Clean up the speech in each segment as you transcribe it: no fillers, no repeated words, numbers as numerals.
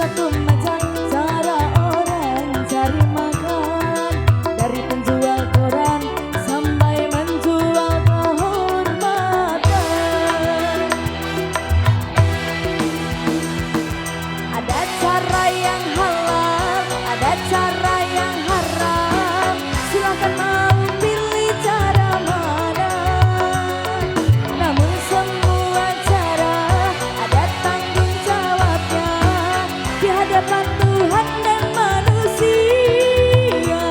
satu macam cara orang cari makan, dari penjual koran sampai menjual kehormatan. Ada cara yang halal, ada cara yang haram, silakan mau pilih cara mana. Namun semua cara ada tanggung jawabnya di hadapan Tuhan dan manusia.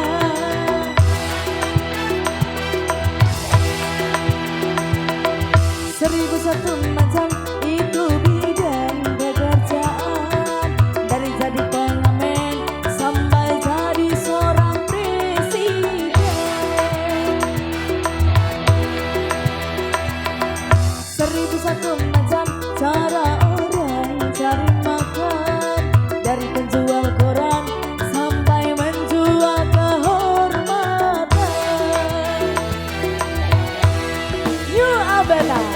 Seribu satu macam itu bidang pekerjaan, dari jadi pengamen sampai jadi seorang presiden. Seribu satu macam cara orang cari makan, dari penjual koran sampai menjual kehormatan. You are better.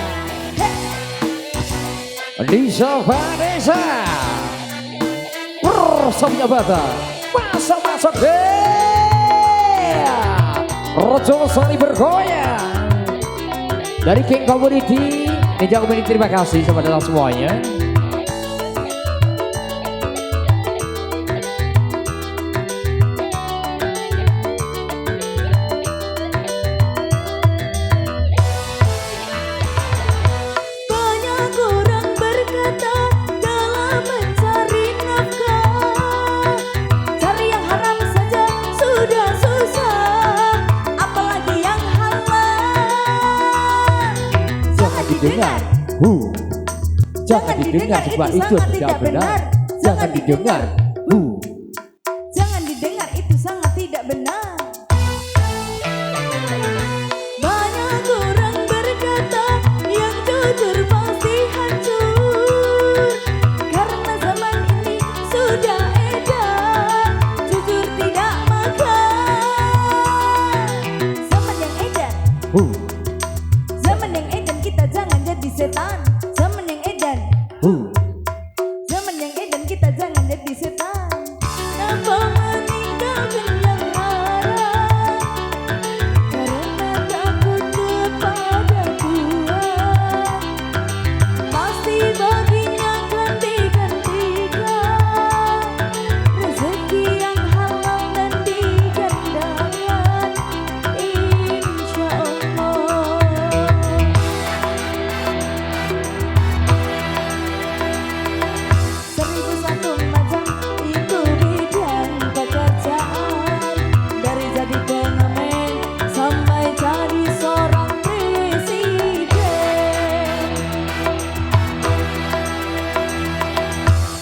Desa Vanessa Persomnya Bata Masa-masa deh Rojo Sari bergoyang dari King Community. Ninja Community, terima kasih kepada semuanya. Banyak orang berkata dalam mencari nafkah, cari yang haram saja sudah susah, apalagi yang halal. Jangan didengar, Jangan didengar sebab itu tidak benar. Jangan didengar, jangan didengar, itu sangat tidak benar. Banyak orang berkata yang jujur pasti hancur, karena zaman ini sudah edan jujur tidak makan. Zaman yang edan, zaman yang edan, kita jangan jadi setan. Zaman yang edan, zaman yang edan, kita jangan jadi setan. Kenapa meninggalkan yang haram? Karena takut kepada Tuhan. Pasti baginya ganti-gantikan rezeki yang halal dan digandakan, insya Allah. Seribu satu macam itu bidang pekerjaan, dari jadi pengamen sampai jadi seorang presiden.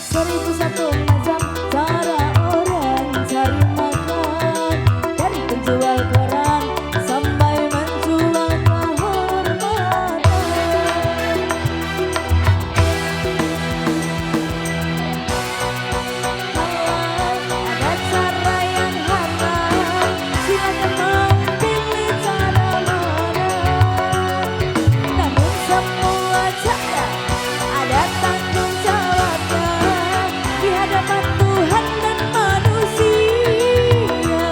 Seribu satu macam cara orang cari makan, dari penjual koran sampai menjual kehormatan. Ada cara yang haram, silakan mau pilih cara mana. Namun semua cara ada tanggung jawabnya di hadapan Tuhan dan manusia.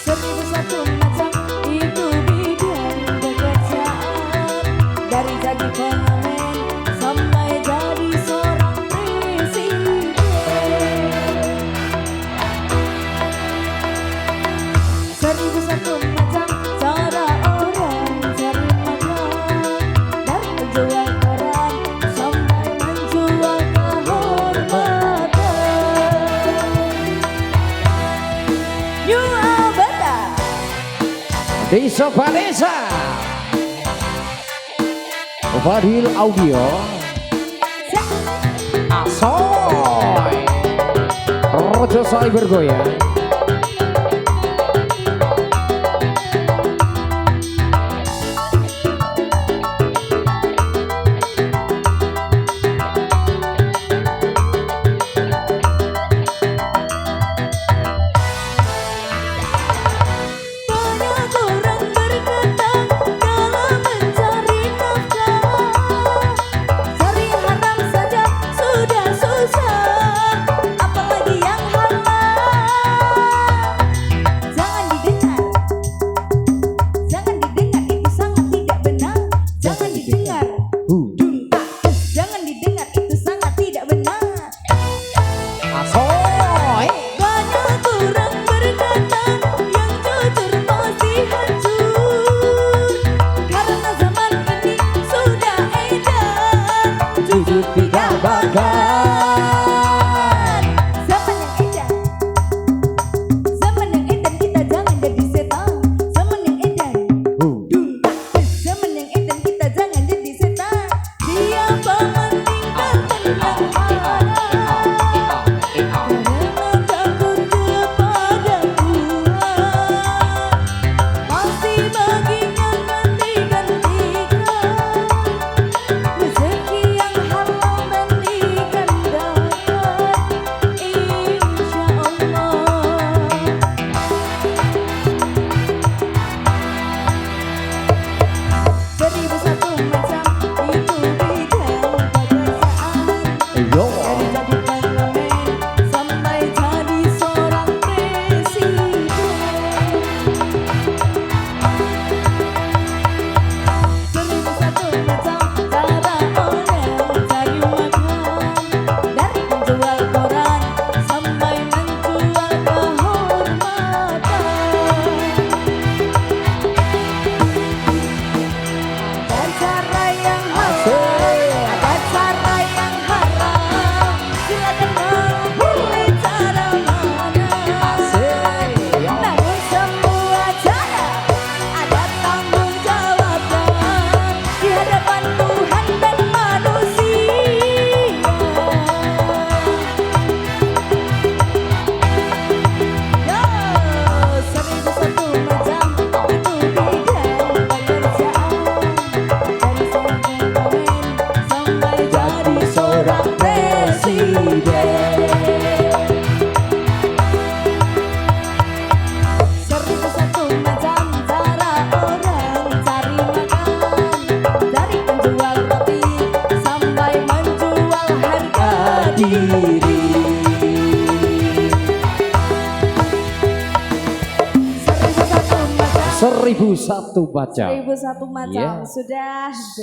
Seribu satu macam itu bidang pekerjaan, dari jadi pengamen sampai jadi seorang presiden. Seribu satu macam cara orang cari makan, dari penjual koran sampai menjual kehormatan. You are better. Desa Vanessa Fadil Audio Asoy Rojo Sari bergoyang. Banyak orang berkata dalam mencari nafkah, diri. 1001 baca. 1001 macam Yeah. sudah